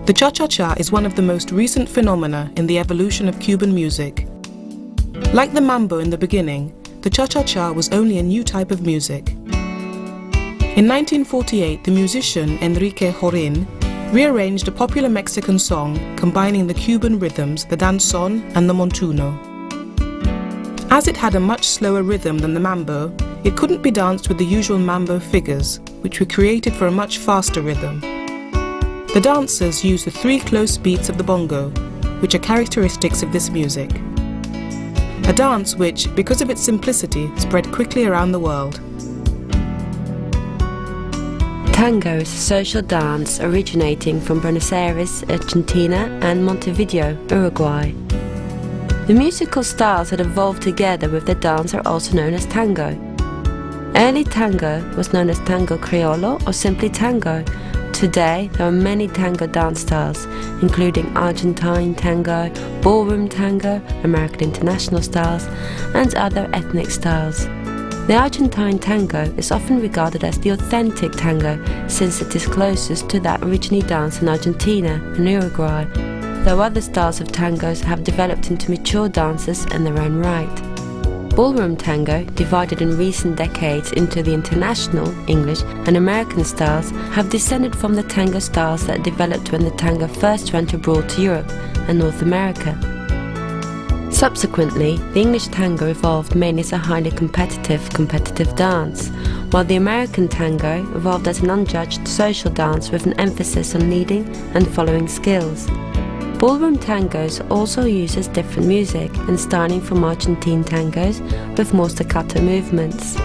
The cha-cha-cha is one of the most recent phenomena in the evolution of Cuban music. Like the mambo in the beginning, the cha-cha-cha was only a new type of music. In 1948, the musician Enrique Jorin rearranged a popular Mexican song combining the Cuban rhythms, the danzón and the montuno. As it had a much slower rhythm than the mambo, it couldn't be danced with the usual mambo figures, which were created for a much faster rhythm. The dancers used the 3 close beats of the bongo, which are characteristics of this music. A dance which, because of its simplicity, spread quickly around the world. Tango is a social dance originating from Buenos Aires, Argentina and Montevideo, Uruguay. The musical styles that evolved together with the dance are also known as tango. Early tango was known as tango criollo or simply tango. Today, there are many tango dance styles, including Argentine tango, ballroom tango, American international styles, and other ethnic styles. The Argentine tango is often regarded as the authentic tango, since it is closest to that originally danced in Argentina and Uruguay, though other styles of tangos have developed into mature dances in their own right. Ballroom tango, divided in recent decades into the international, English and American styles, have descended from the tango styles that developed when the tango first went abroad to Europe and North America. Subsequently, the English tango evolved mainly as a highly competitive dance, while the American tango evolved as an unjudged social dance with an emphasis on leading and following skills. Ballroom tangos also uses different music and styling from Argentine tangos with more staccato movements.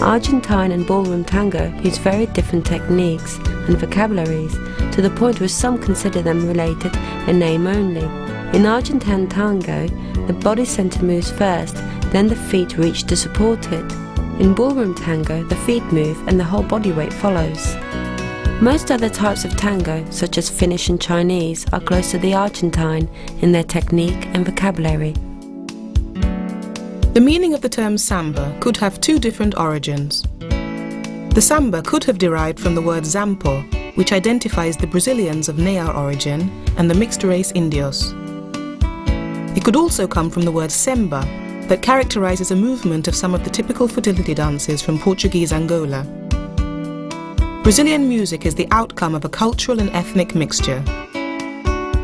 Argentine and ballroom tango use very different techniques and vocabularies, to the point where some consider them related in name only. In Argentine tango, the body center moves first, then the feet reach to support it. In ballroom tango, the feet move and the whole body weight follows. Most other types of tango, such as Finnish and Chinese, are close to the Argentine in their technique and vocabulary. The meaning of the term samba could have 2 different origins. The samba could have derived from the word zampo, which identifies the Brazilians of Nayar origin and the mixed-race Indios. It could also come from the word semba, that characterizes a movement of some of the typical fertility dances from Portuguese Angola. Brazilian music is the outcome of a cultural and ethnic mixture.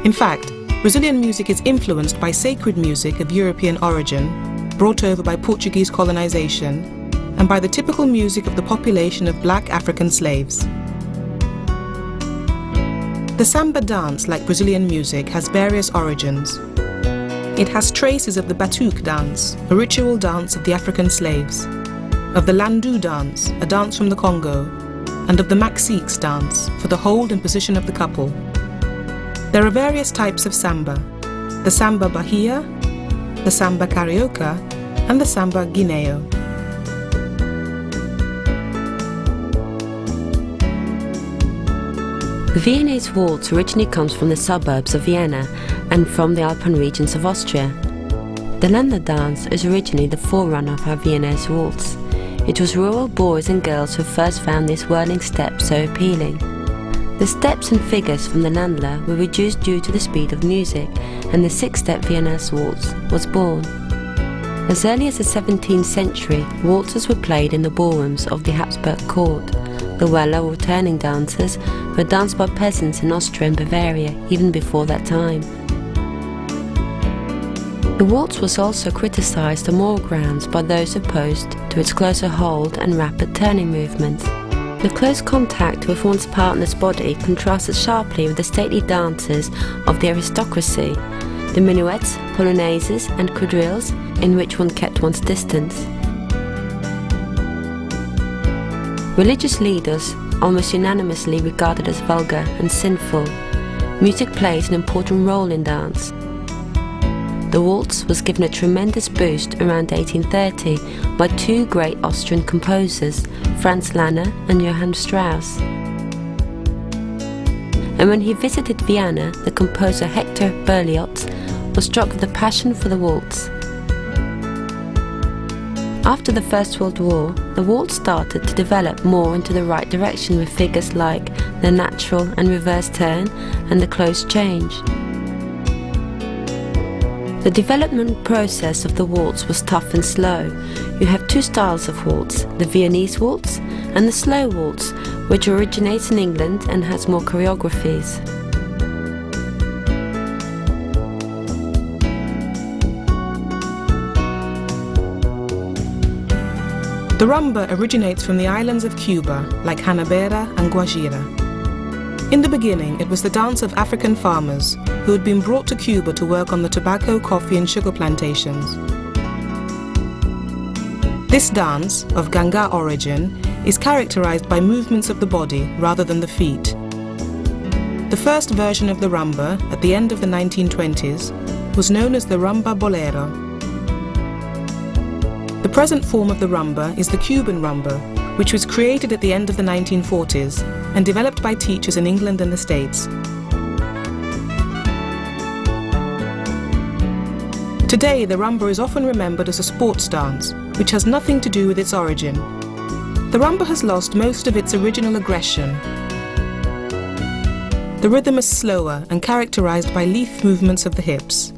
In fact, Brazilian music is influenced by sacred music of European origin, brought over by Portuguese colonization, and by the typical music of the population of black African slaves. The samba dance, like Brazilian music, has various origins. It has traces of the batuque dance, a ritual dance of the African slaves, of the landu dance, a dance from the Congo, and of the maxiques dance, for the hold and position of the couple. There are various types of samba: the samba bahia, the samba carioca, and the samba guineo. The Viennese waltz originally comes from the suburbs of Vienna and from the Alpine regions of Austria. The Länder dance is originally the forerunner of our Viennese waltz. It was rural boys and girls who first found this whirling step so appealing. The steps and figures from the Ländler were reduced due to the speed of music, and the 6-step Viennese waltz was born. As early as the 17th century, waltzes were played in the ballrooms of the Habsburg court. The Weller or turning dances were danced by peasants in Austria and Bavaria even before that time. The waltz was also criticized on more grounds by those opposed to its closer hold and rapid turning movements. The close contact with one's partner's body contrasted sharply with the stately dances of the aristocracy, the minuets, polonaises and quadrilles in which one kept one's distance. Religious leaders almost unanimously regarded as vulgar and sinful. Music plays an important role in dance. The waltz was given a tremendous boost around 1830 by 2 great Austrian composers, Franz Lanner and Johann Strauss. And when he visited Vienna, the composer Hector Berlioz was struck with a passion for the waltz. After the First World War, the waltz started to develop more into the right direction with figures like the natural and reverse turn and the close change. The development process of the waltz was tough and slow. You have two styles of waltz, the Viennese waltz and the slow waltz, which originates in England and has more choreographies. The rumba originates from the islands of Cuba, like Hanabera and Guajira. In the beginning, it was the dance of African farmers who had been brought to Cuba to work on the tobacco, coffee and sugar plantations. This dance, of Ganga origin, is characterized by movements of the body rather than the feet. The first version of the rumba, at the end of the 1920s, was known as the rumba bolero. The present form of the rumba is the Cuban rumba, which was created at the end of the 1940s and developed by teachers in England and the States. Today, the rumba is often remembered as a sports dance, which has nothing to do with its origin. The rumba has lost most of its original aggression. The rhythm is slower and characterized by lithe movements of the hips.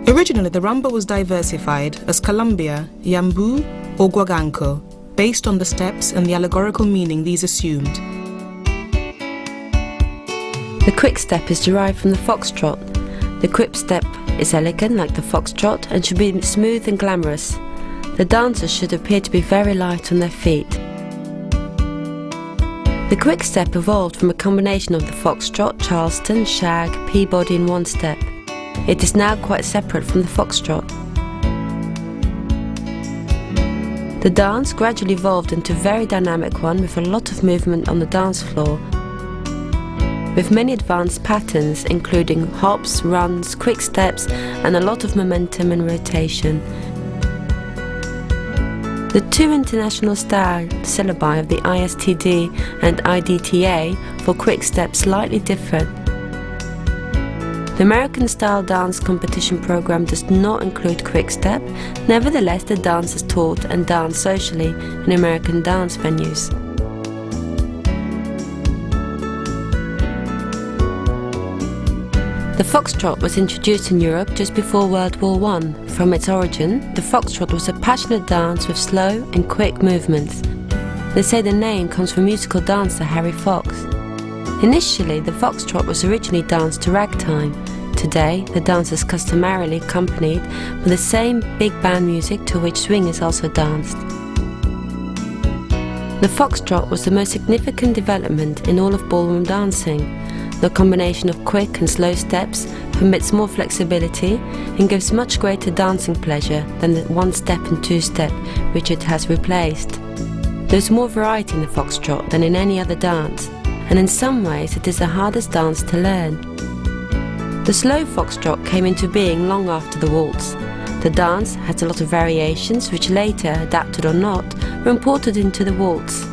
Originally, the rumba was diversified as Colombia, Yambu, or Guaganco, based on the steps and the allegorical meaning these assumed. The quick step is derived from the foxtrot. The quick step is elegant like the foxtrot and should be smooth and glamorous. The dancers should appear to be very light on their feet. The quick step evolved from a combination of the foxtrot, charleston, shag, Peabody and one step. It is now quite separate from the foxtrot. The dance gradually evolved into a very dynamic one with a lot of movement on the dance floor, with many advanced patterns including hops, runs, quick steps and a lot of momentum and rotation. The two international style syllabi of the ISTD and IDTA for quick steps slightly different. The American Style Dance Competition program does not include quick step, nevertheless the dance is taught and danced socially in American dance venues. The foxtrot was introduced in Europe just before World War I. From its origin, the foxtrot was a passionate dance with slow and quick movements. They say the name comes from musical dancer Harry Fox. Initially, the foxtrot was originally danced to ragtime. Today, the dance is customarily accompanied with the same big band music to which swing is also danced. The foxtrot was the most significant development in all of ballroom dancing. The combination of quick and slow steps permits more flexibility and gives much greater dancing pleasure than the one step and two step which it has replaced. There is more variety in the foxtrot than in any other dance, and in some ways it is the hardest dance to learn. The slow foxtrot came into being long after the waltz. The dance has a lot of variations which later, adapted or not, were imported into the waltz.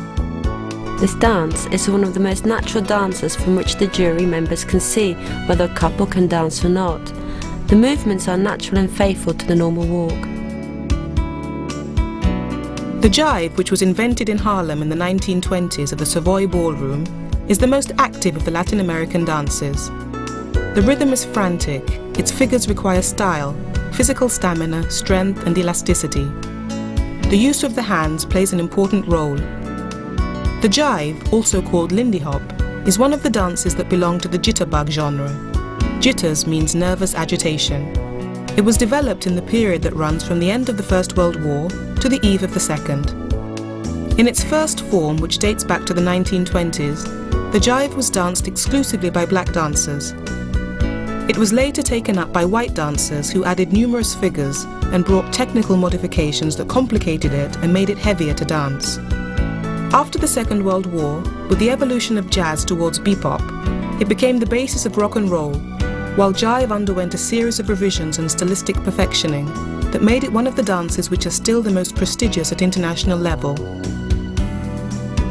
This dance is one of the most natural dances from which the jury members can see whether a couple can dance or not. The movements are natural and faithful to the normal walk. The jive, which was invented in Harlem in the 1920s at the Savoy Ballroom, is the most active of the Latin American dances. The rhythm is frantic, its figures require style, physical stamina, strength and elasticity. The use of the hands plays an important role. The jive, also called Lindy Hop, is one of the dances that belong to the jitterbug genre. Jitters means nervous agitation. It was developed in the period that runs from the end of the First World War to the eve of the Second. In its first form, which dates back to the 1920s, the jive was danced exclusively by black dancers. It was later taken up by white dancers who added numerous figures and brought technical modifications that complicated it and made it heavier to dance. After the Second World War, with the evolution of jazz towards bebop, it became the basis of rock and roll, while jive underwent a series of revisions and stylistic perfectioning that made it one of the dances which are still the most prestigious at international level.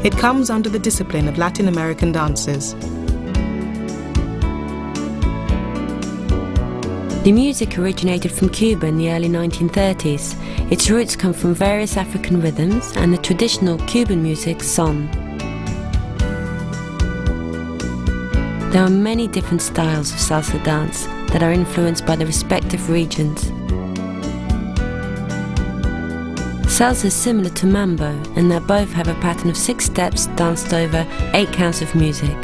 It comes under the discipline of Latin American dances. The music originated from Cuba in the early 1930s. Its roots come from various African rhythms and the traditional Cuban music, son. There are many different styles of salsa dance that are influenced by the respective regions. Salsa is similar to mambo in that both have a pattern of 6 steps danced over 8 counts of music.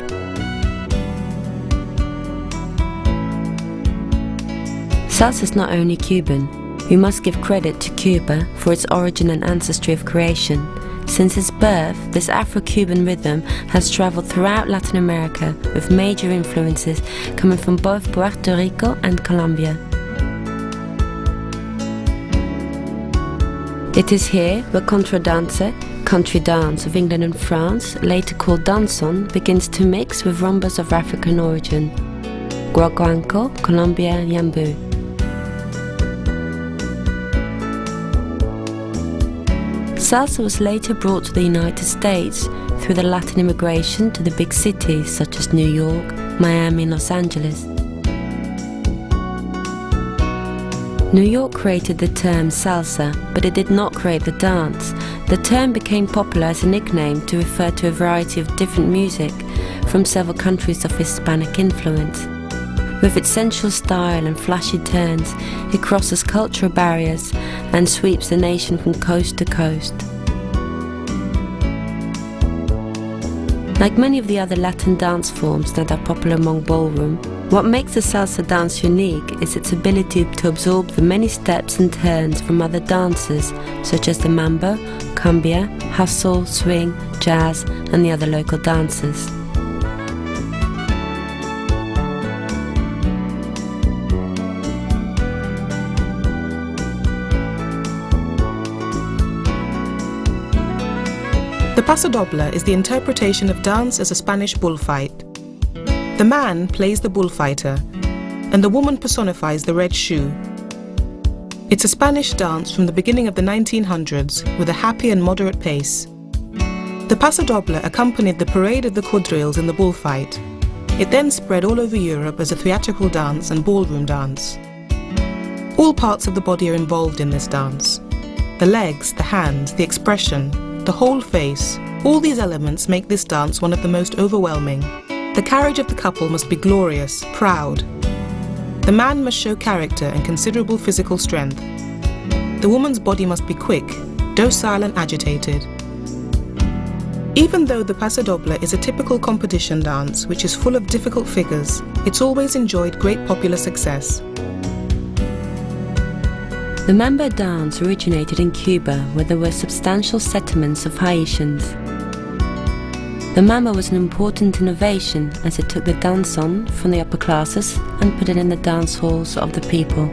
Salsa is not only Cuban. We must give credit to Cuba for its origin and ancestry of creation. Since its birth, this Afro-Cuban rhythm has traveled throughout Latin America with major influences coming from both Puerto Rico and Colombia. It is here where contradance, country dance of England and France, later called danson, begins to mix with rumbas of African origin, guaguanco, Colombia and yambu. Salsa was later brought to the United States through the Latin immigration to the big cities such as New York, Miami and Los Angeles. New York created the term salsa, but it did not create the dance. The term became popular as a nickname to refer to a variety of different music from several countries of Hispanic influence. With its sensual style and flashy turns, it crosses cultural barriers and sweeps the nation from coast to coast. Like many of the other Latin dance forms that are popular among ballroom, what makes the salsa dance unique is its ability to absorb the many steps and turns from other dances such as the mambo, cumbia, hustle, swing, jazz and the other local dances. The pasodoble is the interpretation of dance as a Spanish bullfight. The man plays the bullfighter, and the woman personifies the red shoe. It's a Spanish dance from the beginning of the 1900s with a happy and moderate pace. The pasodoble accompanied the parade of the quadrilles in the bullfight. It then spread all over Europe as a theatrical dance and ballroom dance. All parts of the body are involved in this dance. The legs, the hands, the expression, the whole face, all these elements make this dance one of the most overwhelming. The carriage of the couple must be glorious, proud. The man must show character and considerable physical strength. The woman's body must be quick, docile and agitated. Even though the pasodoble is a typical competition dance which is full of difficult figures, it's always enjoyed great popular success. The mambo dance originated in Cuba, where there were substantial settlements of Haitians. The mambo was an important innovation as it took the danson from the upper classes and put it in the dance halls of the people.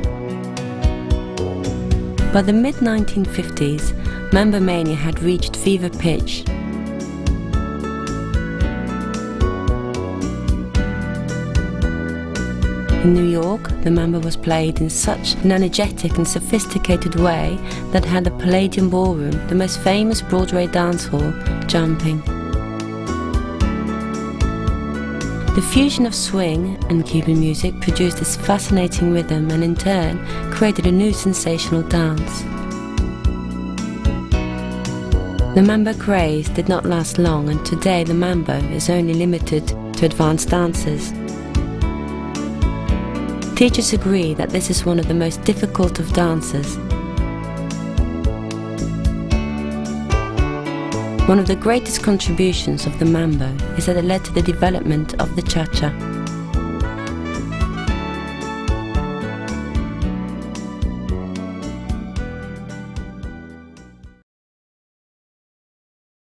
By the mid-1950s, mambo mania had reached fever pitch. In New York, the mambo was played in such an energetic and sophisticated way that had the Palladium Ballroom, the most famous Broadway dance hall, jumping. The fusion of swing and Cuban music produced this fascinating rhythm and in turn created a new sensational dance. The mambo craze did not last long, and today the mambo is only limited to advanced dancers. Teachers agree that this is one of the most difficult of dances. One of the greatest contributions of the mambo is that it led to the development of the cha-cha.